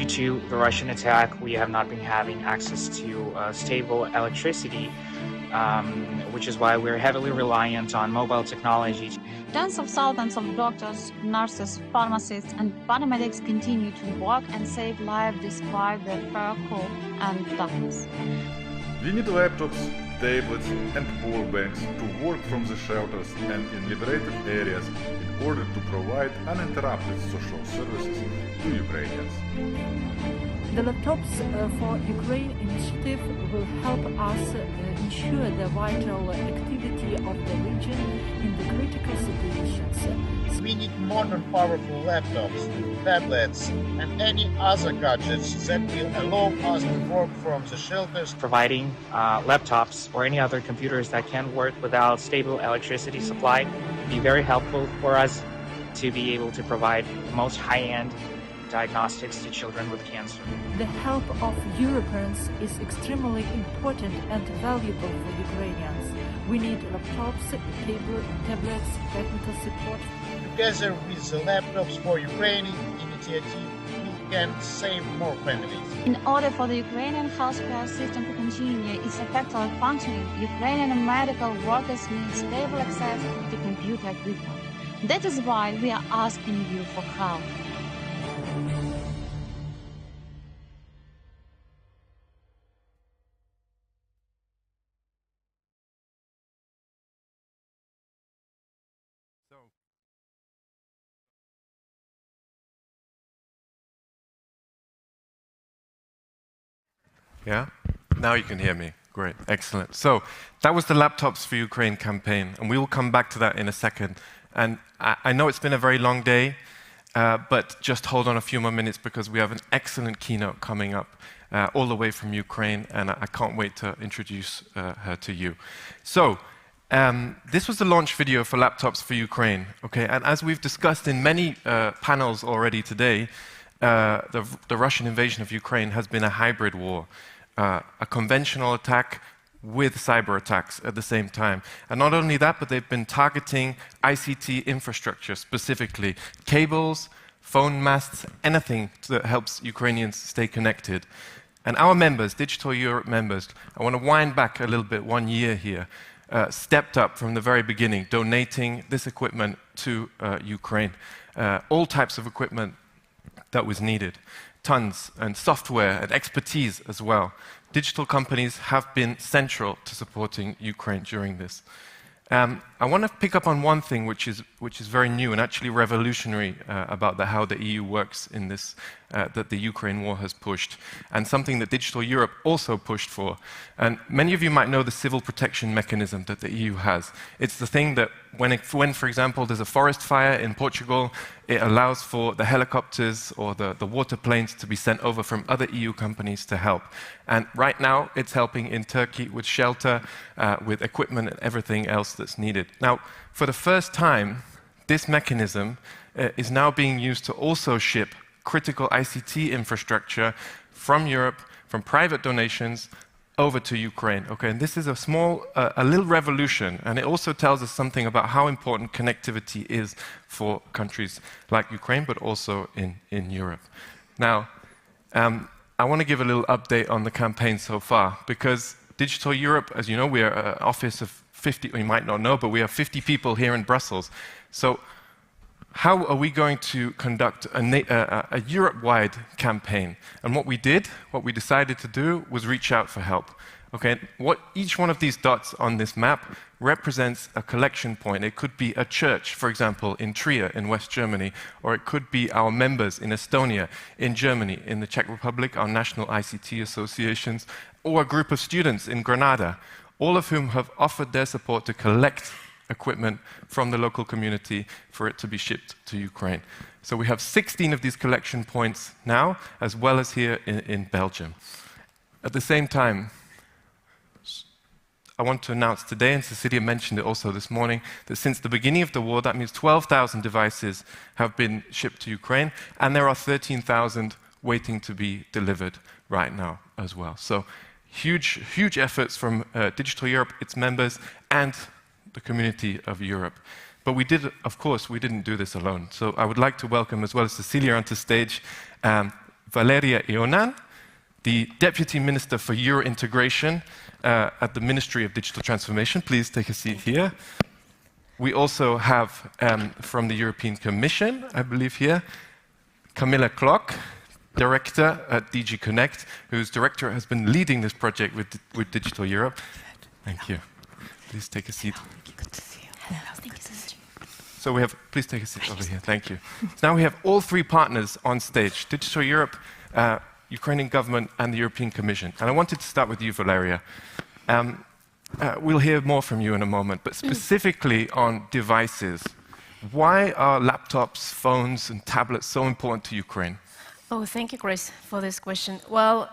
due to the Russian attack, we have not been having access to stable electricity, which is why we're heavily reliant on mobile technology. Tens of thousands of doctors, nurses, pharmacists, and paramedics continue to work and save lives despite the fire, cold, and darkness. We need laptops, tablets, and power banks to work from the shelters and in liberated areas in order to provide uninterrupted social services to Ukrainians. The Laptops for Ukraine initiative will help us ensure the vital activity of the region in the critical situations. We need modern, powerful laptops, tablets, and any other gadgets that will allow us to work from the shelters. Providing laptops or any other computers that can work without stable electricity supply would be very helpful for us to be able to provide the most high-end diagnostics to children with cancer. The help of Europeans is extremely important and valuable for Ukrainians. We need laptops, tablets, technical support. Together with the Laptops for Ukraine initiative, we can save more families. In order for the Ukrainian healthcare system to continue its effective functioning, Ukrainian medical workers need stable access to computer equipment. That is why we are asking you for help. Yeah? Now you can hear me. Great, excellent. So that was the Laptops for Ukraine campaign, and we will come back to that in a second. And I know it's been a very long day, but just hold on a few more minutes because we have an excellent keynote coming up all the way from Ukraine, and I can't wait to introduce her to you. So this was the launch video for Laptops for Ukraine. Okay, and as we've discussed in many panels already today, the Russian invasion of Ukraine has been a hybrid war. A conventional attack with cyber attacks at the same time. And not only that, but they've been targeting ICT infrastructure, specifically cables, phone masts, anything that helps Ukrainians stay connected. And our members, Digital Europe members, I want to wind back a little bit 1 year here, stepped up from the very beginning, donating this equipment to Ukraine. All types of equipment that was needed. Tons, and software and expertise as well. Digital companies have been central to supporting Ukraine during this. I want to pick up on one thing which is very new and actually revolutionary about how the EU works in this, that the Ukraine war has pushed, and something that Digital Europe also pushed for. And many of you might know the civil protection mechanism that the EU has. It's the thing that when, for example, there's a forest fire in Portugal, it allows for the helicopters or the water planes to be sent over from other EU companies to help. And right now, it's helping in Turkey with shelter, with equipment and everything else that's needed. Now, for the first time, this mechanism is now being used to also ship critical ICT infrastructure from Europe, from private donations, over to Ukraine. Okay, and this is a little revolution, and it also tells us something about how important connectivity is for countries like Ukraine, but also in Europe. Now, I want to give a little update on the campaign so far, because Digital Europe, as you know, we are an office of 50, you might not know, but we have 50 people here in Brussels. So how are we going to conduct a Europe-wide campaign? And what we decided to do was reach out for help. Okay, each one of these dots on this map represents a collection point. It could be a church, for example, in Trier in West Germany, or it could be our members in Estonia, in Germany, in the Czech Republic, our national ICT associations, or a group of students in Granada, all of whom have offered their support to collect equipment from the local community for it to be shipped to Ukraine. So we have 16 of these collection points now, as well as here in Belgium. At the same time, I want to announce today, and Cecilia mentioned it also this morning, that since the beginning of the war, that means 12,000 devices have been shipped to Ukraine, and there are 13,000 waiting to be delivered right now as well. So huge efforts from Digital Europe, its members, and the community of Europe. But we didn't do this alone. So I would like to welcome, as well as Cecilia, onto stage, Valeriya Ionan, the Deputy Minister for Eurointegration at the Ministry of Digital Transformation. Please take a seat here. We also have from the European Commission, I believe here, Camilla Klock, Director at DG Connect, whose director has been leading this project with Digital Europe. Thank you. Please take a seat. Good to see you. Hello. Thank you, Cecilia. So we have, please take a seat over here. Thank you. So now we have all three partners on stage, Digital Europe, Ukrainian government, and the European Commission. And I wanted to start with you, Valeriya. We'll hear more from you in a moment, but specifically on devices. Why are laptops, phones, and tablets so important to Ukraine? Oh, thank you, Chris, for this question. Well,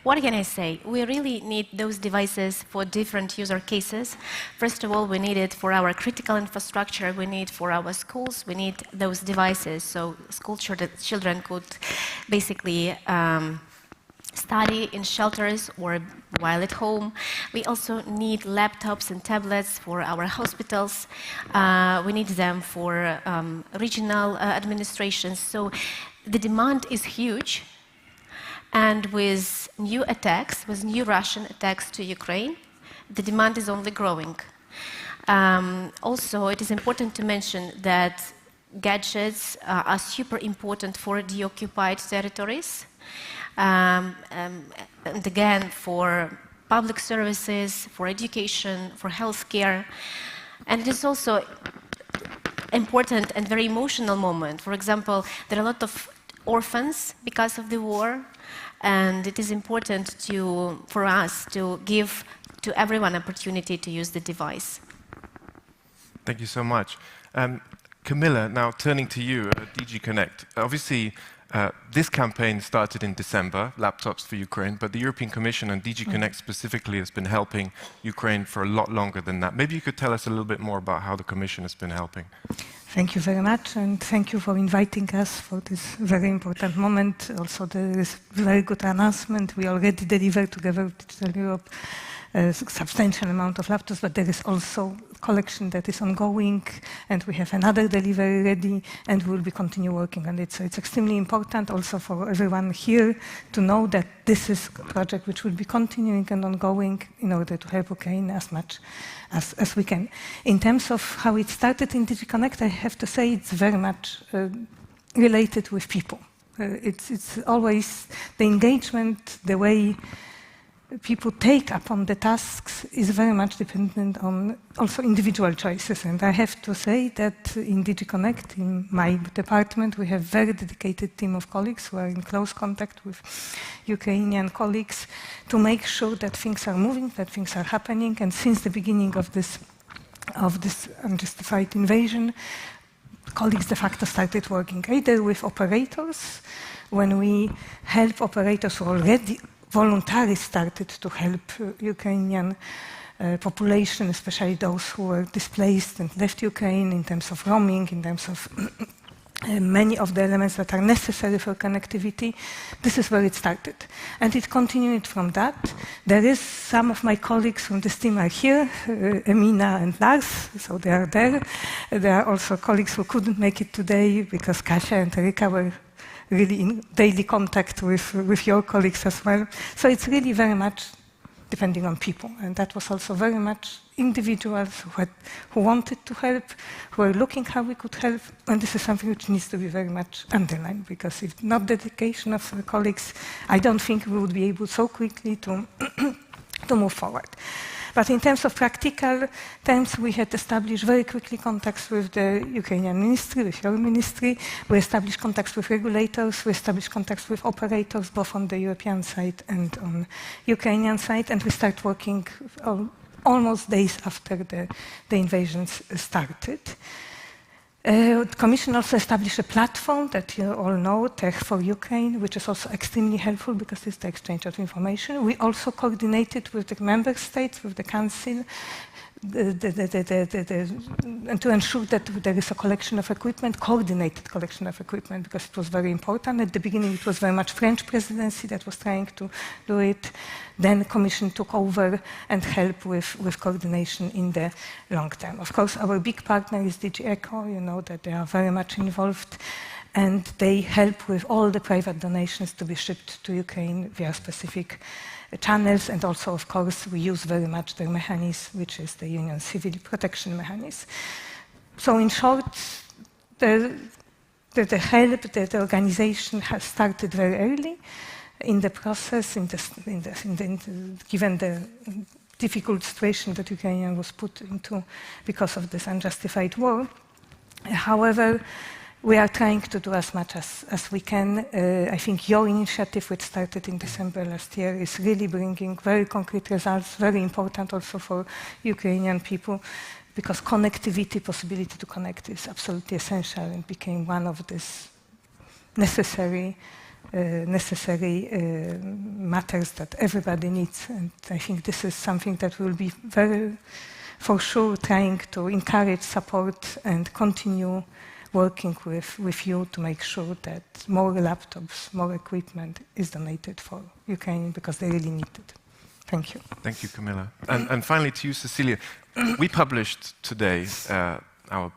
what can I say? We really need those devices for different user cases. First of all, we need it for our critical infrastructure. We need for our schools. We need those devices so school children could basically study in shelters or while at home. We also need laptops and tablets for our hospitals. We need them for regional administrations. So the demand is huge. And with new attacks, with new Russian attacks to Ukraine, the demand is only growing. Also, it is important to mention that gadgets are super important for the occupied territories. And again, for public services, for education, for healthcare. And it is also important and very emotional moment. For example, there are a lot of orphans because of the war, and it is important for us to give to everyone opportunity to use the device. Thank you so much. Camilla, now turning to you, DG Connect. Obviously, this campaign started in December, Laptops for Ukraine, but the European Commission and DG Connect specifically has been helping Ukraine for a lot longer than that. Maybe you could tell us a little bit more about how the Commission has been helping. Thank you very much, and thank you for inviting us for this very important moment. Also, there is a very good announcement. We already delivered together with Digital Europe a substantial amount of laptops, but there is also a collection that is ongoing, and we have another delivery ready, and we will be continue working on it. So it's extremely important also for everyone here to know that this is a project which will be continuing and ongoing in order to help Ukraine as much as we can. In terms of how it started in DigiConnect, I have to say it's very much related with people. It's always the engagement, the way people take upon the tasks is very much dependent on also individual choices. And I have to say that in DigiConnect, in my department, we have a very dedicated team of colleagues who are in close contact with Ukrainian colleagues to make sure that things are moving, that things are happening. And since the beginning of this unjustified invasion, colleagues de facto started working either with operators, when we help operators who already voluntarily started to help Ukrainian population, especially those who were displaced and left Ukraine, in terms of roaming, in terms of many of the elements that are necessary for connectivity. This is where it started. And it continued from that. There is some of my colleagues from this team are here, Emina and Lars, so they are there. There are also colleagues who couldn't make it today because Kasia and Erika were really in daily contact with your colleagues as well. So it's really very much depending on people. And that was also very much individuals who wanted to help, who were looking how we could help. And this is something which needs to be very much underlined, because if not dedication of the colleagues, I don't think we would be able so quickly to move forward. But in terms of practical terms, we had established very quickly contacts with the Ukrainian ministry, with your ministry. We established contacts with regulators. We established contacts with operators, both on the European side and on Ukrainian side. And we start working almost days after the invasions started. The Commission also established a platform that you all know, Tech for Ukraine, which is also extremely helpful because it's the exchange of information. We also coordinated with the member states, with the Council, and to ensure that there is a collection of equipment, coordinated collection of equipment, because it was very important. At the beginning, it was very much French presidency that was trying to do it. Then the Commission took over and helped with coordination in the long term. Of course, our big partner is DG ECHO. You know that they are very much involved. and they help with all the private donations to be shipped to Ukraine via specific channels, and also, of course, we use very much their mechanism, which is the Union Civil Protection Mechanism. So in short, the help, the organization has started very early in the process, given the difficult situation that Ukraine was put into because of this unjustified war. However, we are trying to do as much as we can. I think your initiative, which started in December last year, is really bringing very concrete results, very important also for Ukrainian people, because connectivity, possibility to connect, is absolutely essential and became one of these necessary matters that everybody needs. And I think this is something that will be very, for sure, trying to encourage, support, and continue working with you to make sure that more laptops, more equipment is donated for Ukraine, because they really need it. Thank you. Thank you, Camilla. And finally to you, Cecilia. We published today our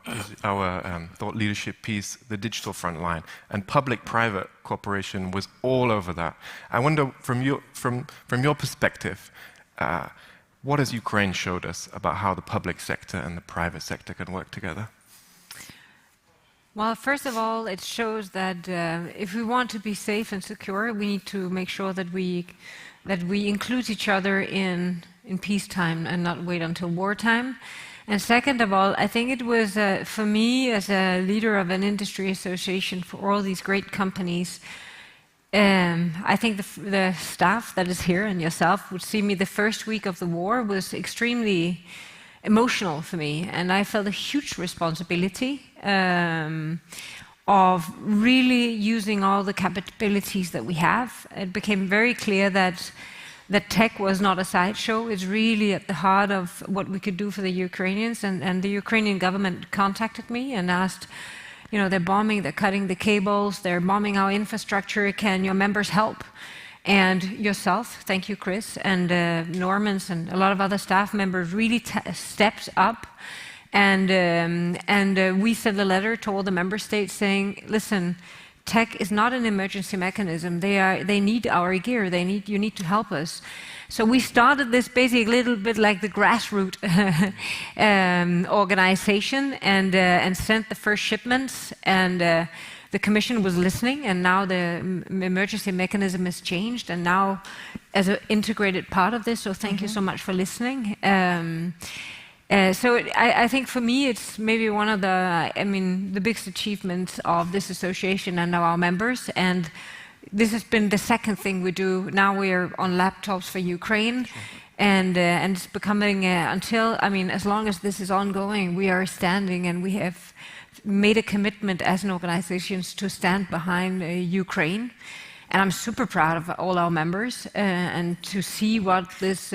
thought leadership piece, The Digital Frontline, and public-private cooperation was all over that. I wonder, from your perspective, what has Ukraine showed us about how the public sector and the private sector can work together? Well, first of all, it shows that if we want to be safe and secure, we need to make sure that we include each other in peacetime and not wait until wartime. And second of all, I think it was, for me, as a leader of an industry association for all these great companies, I think the staff that is here and yourself would see me the first week of the war was extremely emotional for me. And I felt a huge responsibility of really using all the capabilities that we have. It became very clear that tech was not a sideshow. It's really at the heart of what we could do for the Ukrainians. And the Ukrainian government contacted me and asked, you know, they're bombing, they're cutting the cables, they're bombing our infrastructure. Can your members help? And yourself, thank you, Chris, and Normans and a lot of other staff members really stepped up. And we sent a letter to all the member states saying, listen, tech is not an emergency mechanism. They need our gear. You need to help us. So we started this basically a little bit like the grassroots organization, and sent the first shipments. And the Commission was listening, and now the emergency mechanism has changed, and now as an integrated part of this. So thank you so much for listening. I think for me, it's maybe one of the biggest achievements of this association and our members. And this has been the second thing we do. Now we're on laptops for Ukraine. Sure. And it's becoming, as long as this is ongoing, we are standing, and we have made a commitment as an organization to stand behind Ukraine. And I'm super proud of all our members, and to see what this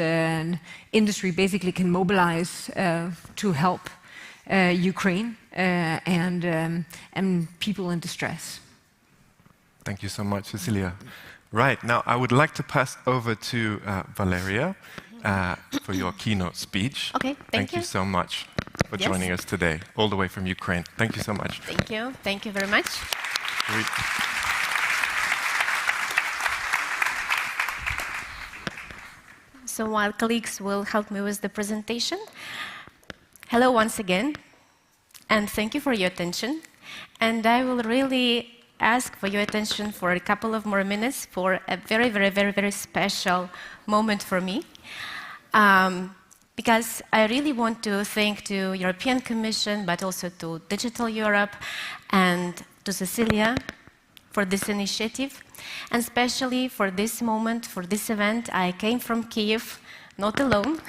industry basically can mobilize to help Ukraine and people in distress. Thank you so much, Cecilia. Right, now I would like to pass over to Valeriya for your keynote speech. Okay, thank you. You so much for joining us today, all the way from Ukraine. Thank you so much. Thank you. Thank you very much. Great. So while colleagues will help me with the presentation, hello once again, and thank you for your attention. And I will really ask for your attention for a couple of more minutes for a very, very, very, very special moment for me. Because I really want to thank to European Commission, but also to Digital Europe and to Cecilia for this initiative. And especially for this moment, for this event, I came from Kyiv, not alone.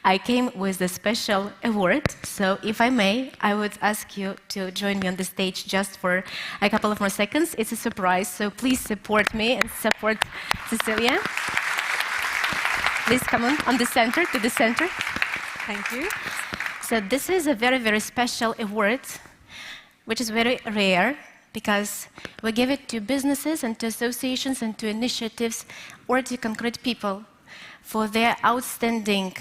I came with a special award. So if I may, I would ask you to join me on the stage just for a couple of more seconds. It's a surprise, so please support me and support Cecilia. Please come on the center, to the center. Thank you. So this is a very, very special award, which is very rare, because we give it to businesses and to associations and to initiatives or to concrete people for their outstanding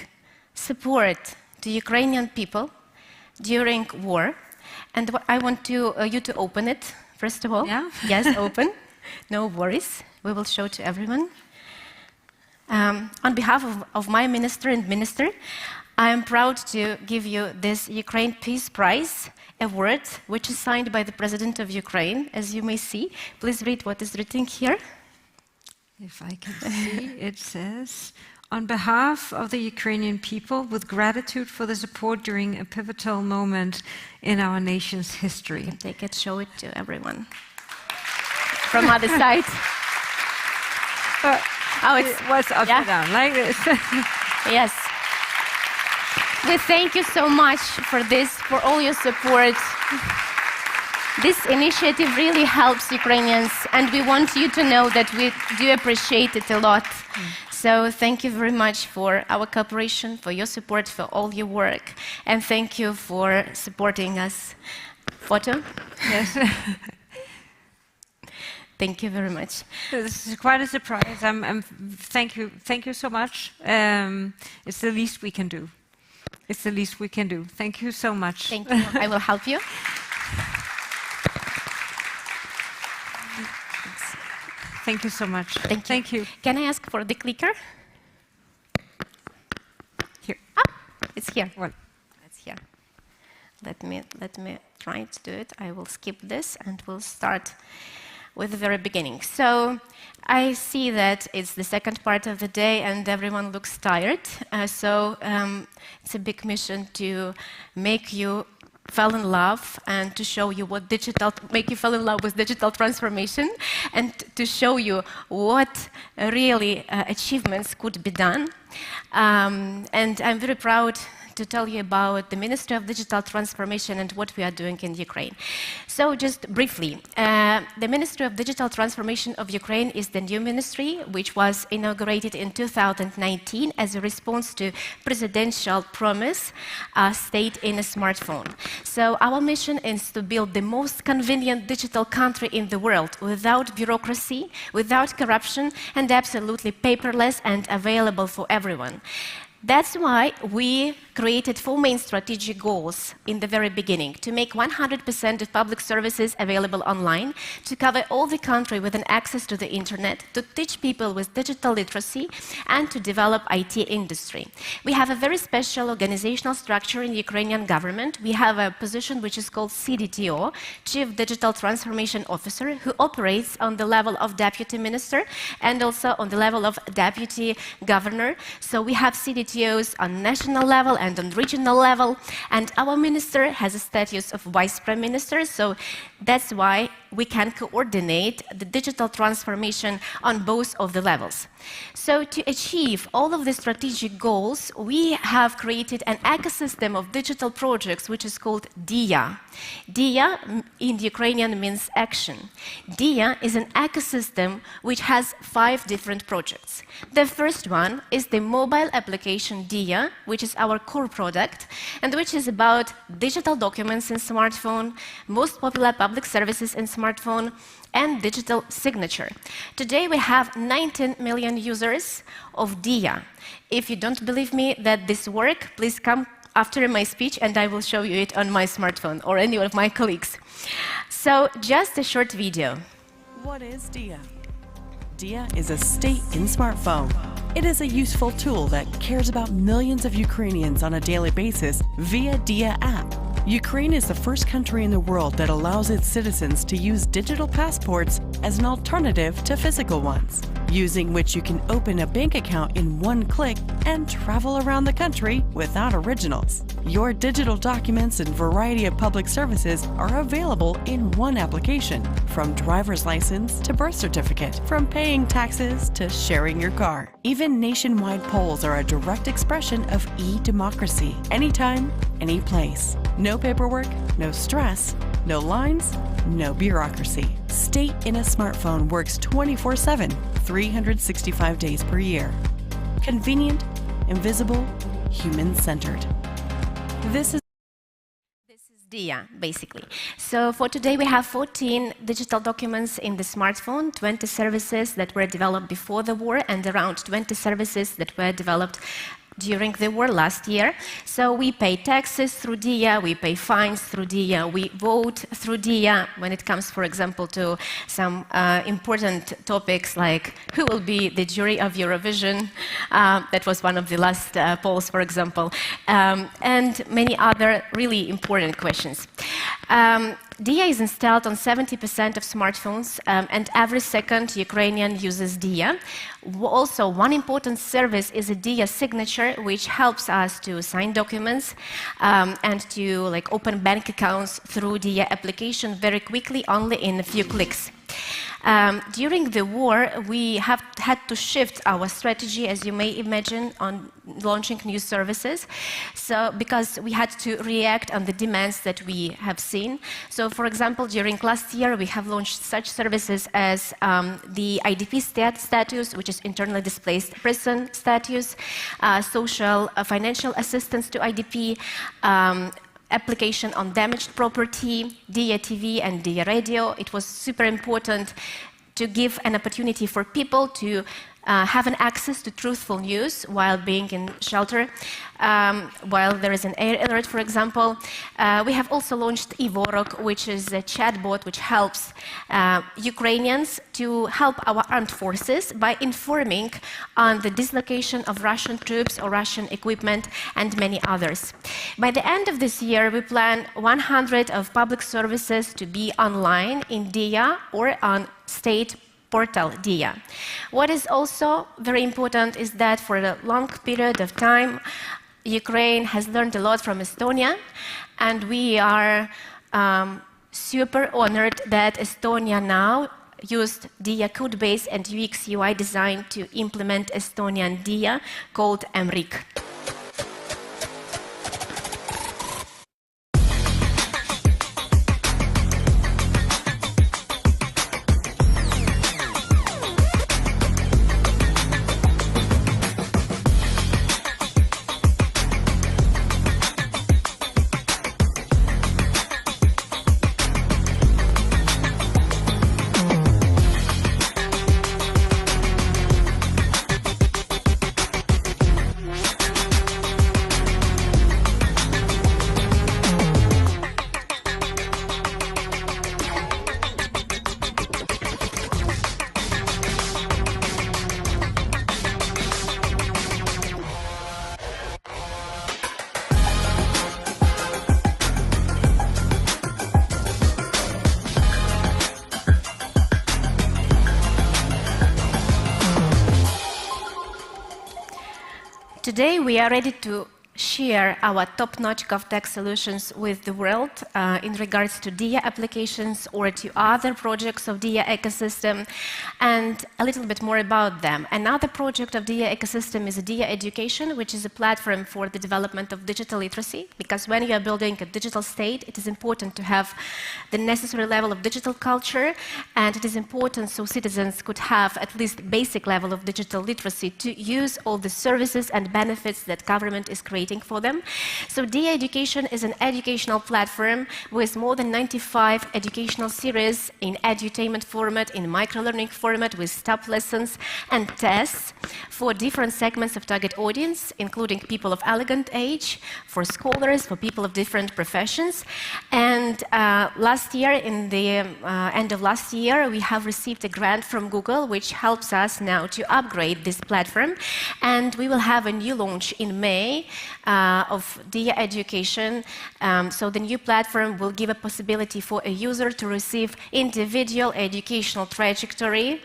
support to Ukrainian people during war. And I want you to open it first of all. Yeah? Yes, open. No worries. We will show to everyone. On behalf of my minister and minister, I am proud to give you this Ukraine Peace Prize award, which is signed by the President of Ukraine, as you may see. Please read what is written here. If I can see, it says, on behalf of the Ukrainian people, with gratitude for the support during a pivotal moment in our nation's history. You can take it, show it to everyone. From other side. Oh, it was upside down, like this. Yes. We thank you so much for this, for all your support. This initiative really helps Ukrainians, and we want you to know that we do appreciate it a lot. So thank you very much for our cooperation, for your support, for all your work, and thank you for supporting us. Photo? Yes. Thank you very much. This is quite a surprise. Thank you so much. It's the least we can do. It's the least we can do. Thank you so much. Thank you. I will help you. Thank you so much. Thank you. Can I ask for the clicker? Here. Ah, it's here. Well, it's here. Let me try to do it. I will skip this and we'll start with the very beginning. So I see that it's the second part of the day and everyone looks tired. It's a big mission to make you fall in love and to show you what make you fall in love with digital transformation and to show you what really achievements could be done. And I'm very proud to tell you about the Ministry of Digital Transformation and what we are doing in Ukraine. So just briefly, the Ministry of Digital Transformation of Ukraine is the new ministry which was inaugurated in 2019 as a response to presidential promise, state in a smartphone. So our mission is to build the most convenient digital country in the world without bureaucracy, without corruption, and absolutely paperless and available for everyone. That's why we created 4 main strategic goals in the very beginning: to make 100% of public services available online, to cover all the country with an access to the internet, to teach people with digital literacy, and to develop IT industry. We have a very special organizational structure in the Ukrainian government. We have a position which is called CDTO, Chief Digital Transformation Officer, who operates on the level of Deputy Minister and also on the level of Deputy Governor. So we have CDTOs on national level and on regional level, and our minister has a status of Vice Prime Minister, so that's why we can coordinate the digital transformation on both of the levels. So to achieve all of the strategic goals, we have created an ecosystem of digital projects which is called DIA. DIA in Ukrainian means action. DIA is an ecosystem which has 5 different projects. The first one is the mobile application DIA, which is our core product, and which is about digital documents in smartphone, most popular public services in smartphone, and digital signature. Today we have 19 million users of DIA. If you don't believe me that this works, please come after my speech and I will show you it on my smartphone or any of my colleagues. So just a short video. What is DIA? DIA is a state in smartphone. It is a useful tool that cares about millions of Ukrainians on a daily basis via DIA app. Ukraine is the first country in the world that allows its citizens to use digital passports as an alternative to physical ones, using which you can open a bank account in one click and travel around the country without originals. Your digital documents and variety of public services are available in one application, from driver's license to birth certificate, from paying taxes to sharing your car. Even nationwide polls are a direct expression of e-democracy, anytime, any place. No paperwork, no stress, no lines, no bureaucracy. State in a smartphone works 24/7, 365 days per year. Convenient, invisible, human-centered. This is DIA, basically. So for today we have 14 digital documents in the smartphone, 20 services that were developed before the war, and around 20 services that were developed during the war last year. So we pay taxes through DIA, we pay fines through DIA, we vote through DIA when it comes, for example, to some important topics like who will be the jury of Eurovision. That was one of the last polls, for example, and many other really important questions. DIA is installed on 70% of smartphones, and every second Ukrainian uses DIA. Also, one important service is a DIA signature, which helps us to sign documents and to open bank accounts through DIA application very quickly, only in a few clicks. During the war, we have had to shift our strategy, as you may imagine, on launching new services. So, because we had to react on the demands that we have seen. So, for example, during last year, we have launched such services as the IDP status, which is internally displaced person status, social financial assistance to IDP, application on damaged property, DIA TV and DIA radio. It was super important to give an opportunity for people to have an access to truthful news while being in shelter, while there is an air alert, for example. We have also launched Ivorok, which is a chatbot which helps Ukrainians to help our armed forces by informing on the dislocation of Russian troops or Russian equipment and many others. By the end of this year, we plan 100 of public services to be online in DIA or on state portal DIA. What is also very important is that for a long period of time, Ukraine has learned a lot from Estonia, and we are super honored that Estonia now used DIA code base and UX UI design to implement Estonian DIA called MRIC. Today, we are ready to share our top-notch GovTech solutions with the world in regards to DIA applications or to other projects of DIA ecosystem, and a little bit more about them. Another project of DIA ecosystem is DIA Education, which is a platform for the development of digital literacy, because when you are building a digital state, it is important to have the necessary level of digital culture, and it is important so citizens could have at least basic level of digital literacy to use all the services and benefits that government is creating for them. So DIA Education is an educational platform with more than 95 educational series in edutainment format, in microlearning format, with stop lessons and tests for different segments of target audience, including people of elegant age, for scholars, for people of different professions. And last year, in the end of last year, we have received a grant from Google, which helps us now to upgrade this platform. And we will have a new launch in May of DIA Education. So the new platform will give a possibility for a user to receive individual educational trajectory.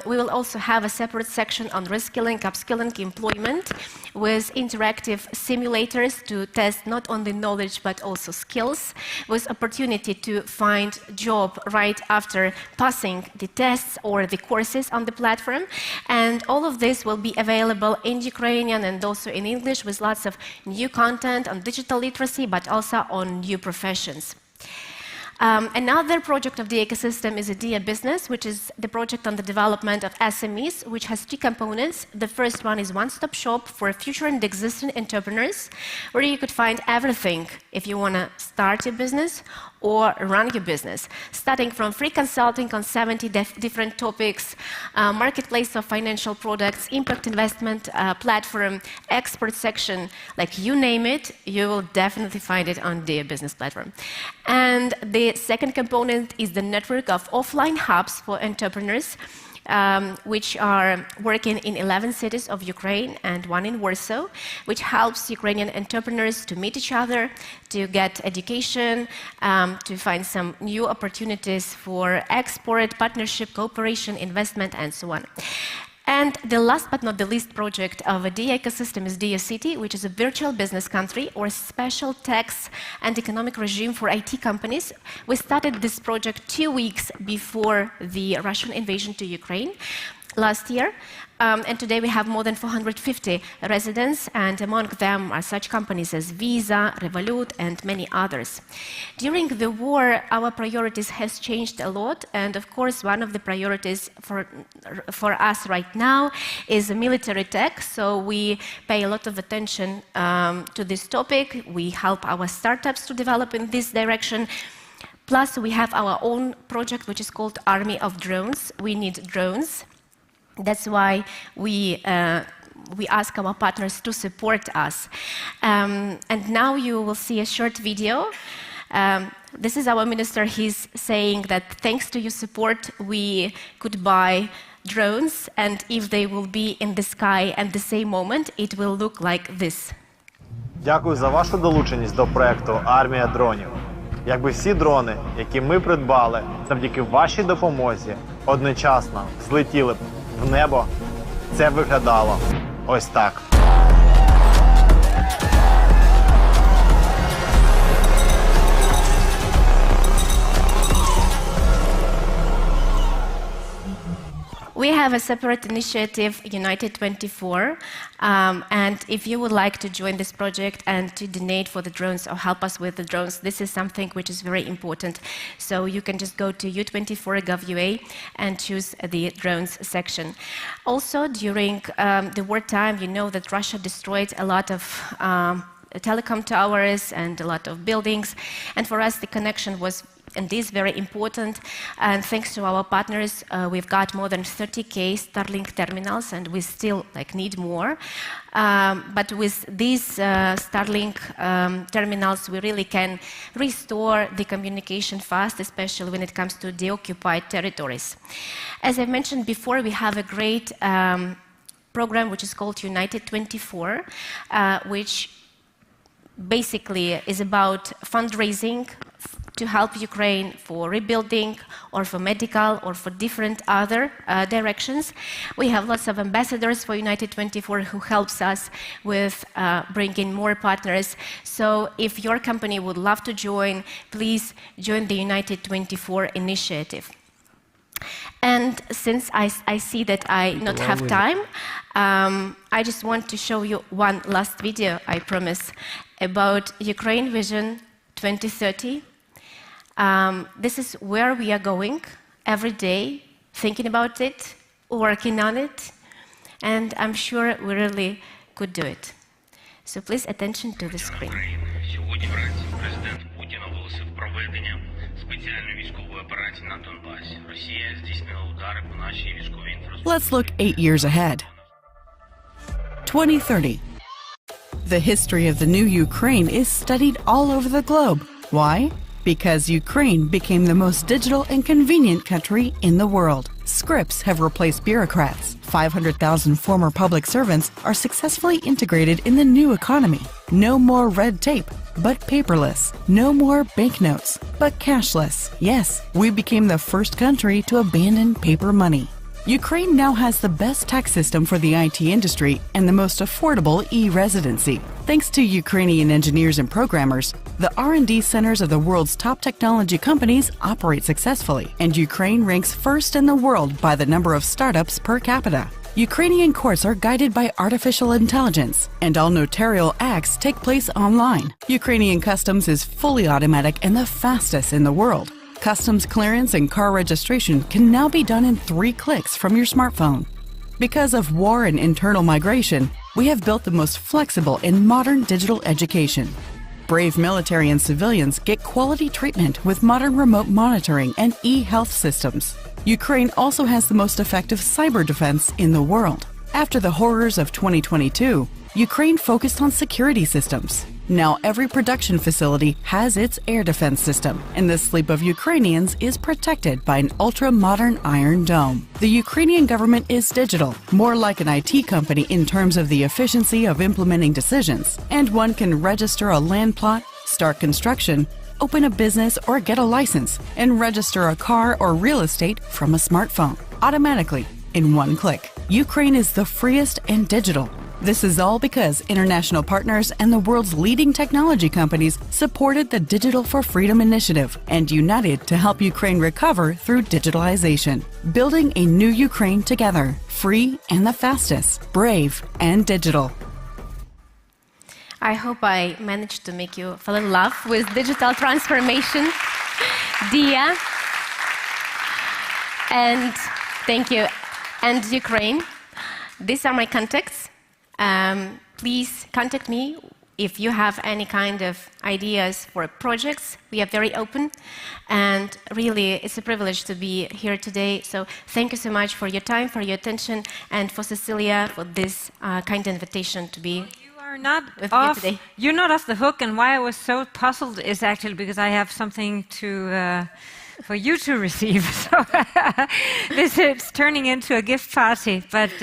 We will also have a separate section on reskilling, upskilling, employment, with interactive simulators to test not only knowledge but also skills, with opportunity to find a job right after passing the tests or the courses on the platform. And all of this will be available in Ukrainian and also in English, with lots of new content on digital literacy, but also on new professions. Another project of the ecosystem is a DIA Business, which is the project on the development of SMEs, which has two components. The first one is one-stop shop for future and existing entrepreneurs, where you could find everything if you want to start your business or run your business, starting from free consulting on 70 different topics, marketplace of financial products, impact investment platform, expert section, like you name it, you will definitely find it on the business platform. And the second component is the network of offline hubs for entrepreneurs, which are working in 11 cities of Ukraine and one in Warsaw, which helps Ukrainian entrepreneurs to meet each other, to get education, to find some new opportunities for export, partnership, cooperation, investment, and so on. And the last but not the least project of a DIA ecosystem is DIA City, which is a virtual business country or special tax and economic regime for IT companies. We started this project 2 weeks before the Russian invasion to Ukraine last year. And today we have more than 450 residents, and among them are such companies as Visa, Revolut, and many others. During the war, our priorities has changed a lot, and of course, one of the priorities for us right now is military tech. So we pay a lot of attention to this topic. We help our startups to develop in this direction. Plus, we have our own project, which is called Army of Drones. We need drones. That's why we ask our partners to support us. And now you will see a short video. This is our minister. He's saying that thanks to your support, we could buy drones, and if they will be in the sky at the same moment, it will look like this. Дякую за вашу долученість до проекту «Армія дронів». Якби всі дрони, які ми придбали завдяки вашій допомозі, одночасно злетіли б в небо, це виглядало ось так. We have a separate initiative, United 24, and if you would like to join this project and to donate for the drones or help us with the drones, this is something which is very important. So you can just go to u24.gov.ua and choose the drones section. Also, during the wartime, you know that Russia destroyed a lot of telecom towers and a lot of buildings, and for us the connection was and is very important, and thanks to our partners, we've got more than 30,000 Starlink terminals, and we still need more. But with these Starlink terminals, we really can restore the communication fast, especially when it comes to the occupied territories. As I mentioned before, we have a great program which is called United 24, which basically is about fundraising to help Ukraine for rebuilding or for medical or for different other directions. We have lots of ambassadors for United 24 who helps us with bringing more partners. So if your company would love to join, please join the United 24 initiative. And since I see that I not have time, I just want to show you one last video, I promise, about Ukraine Vision 2030. This is where we are going every day, thinking about it, working on it, and I'm sure we really could do it. So please attention to the screen. Let's look 8 years ahead. 2030. The history of the new Ukraine is studied all over the globe. Why? Because Ukraine became the most digital and convenient country in the world. Scripts have replaced bureaucrats. 500,000 former public servants are successfully integrated in the new economy. No more red tape, but paperless. No more banknotes, but cashless. Yes, we became the first country to abandon paper money. Ukraine now has the best tax system for the IT industry and the most affordable e-residency. Thanks to Ukrainian engineers and programmers, the R&D centers of the world's top technology companies operate successfully, and Ukraine ranks first in the world by the number of startups per capita. Ukrainian courts are guided by artificial intelligence, and all notarial acts take place online. Ukrainian customs is fully automatic and the fastest in the world. Customs clearance and car registration can now be done in 3 clicks from your smartphone. Because of war and internal migration, we have built the most flexible and modern digital education. Brave military and civilians get quality treatment with modern remote monitoring and e-health systems. Ukraine also has the most effective cyber defense in the world. After the horrors of 2022, Ukraine focused on security systems. Now every production facility has its air defense system, and the sleep of Ukrainians is protected by an ultra-modern Iron Dome. The Ukrainian government is digital, more like an IT company in terms of the efficiency of implementing decisions, and one can register a land plot, start construction, open a business or get a license, and register a car or real estate from a smartphone, automatically, in 1 click. Ukraine is the freest and digital. This is all because international partners and the world's leading technology companies supported the Digital for Freedom initiative and united to help Ukraine recover through digitalization. Building a new Ukraine together, free and the fastest, brave and digital. I hope I managed to make you fall in love with digital transformation, Dia. And thank you. And Ukraine, these are my contacts. Please contact me if you have any kind of ideas for projects. We are very open, and really it's a privilege to be here today. So thank you so much for your time, for your attention, and for Cecilia for this kind invitation to be You're not off the hook, and why I was so puzzled is actually because I have something for you to receive. So this is turning into a gift party, but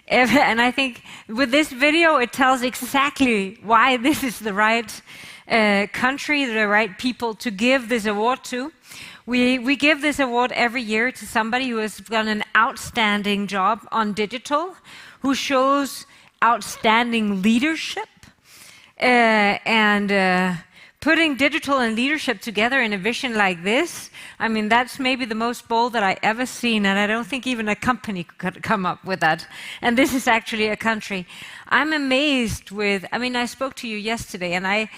and I think with this video it tells exactly why this is the right country, the right people to give this award to. We give this award every year to somebody who has done an outstanding job on digital, who shows outstanding leadership, and putting digital and leadership together in a vision like this, I mean, that's maybe the most bold that I ever seen, and I don't think even a company could come up with that. And this is actually a country. I'm amazed with, I mean, I spoke to you yesterday, and I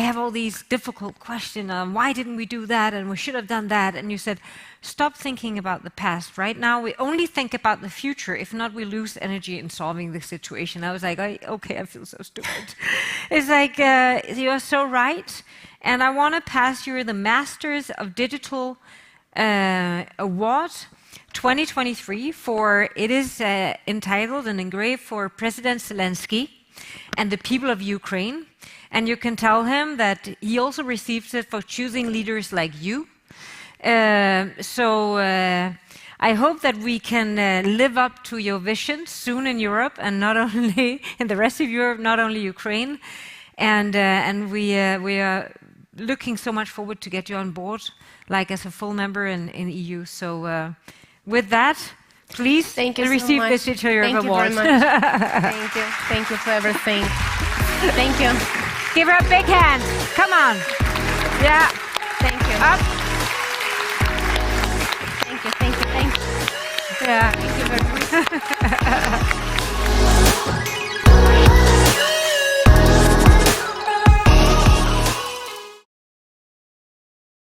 have all these difficult questions on why didn't we do that, and we should have done that, and you said, stop thinking about the past. Right now, we only think about the future. If not, we lose energy in solving the situation. I was like, okay, I feel so stupid. It's like, you're so right. And I want to pass you the Masters of Digital Award 2023 for, it is entitled and engraved for President Zelensky and the people of Ukraine. And you can tell him that he also receives it for choosing leaders like you. I hope that we can live up to your vision soon in Europe, and not only in the rest of Europe, not only Ukraine. And we are looking so much forward to get you on board, like as a full member in EU. So with that, please receive the Digital Award. Thank you very much. Thank you for everything. Thank you. Give her a big hand. Come on. Yeah. Thank you. Up. Thank you. Yeah. Thank you very much.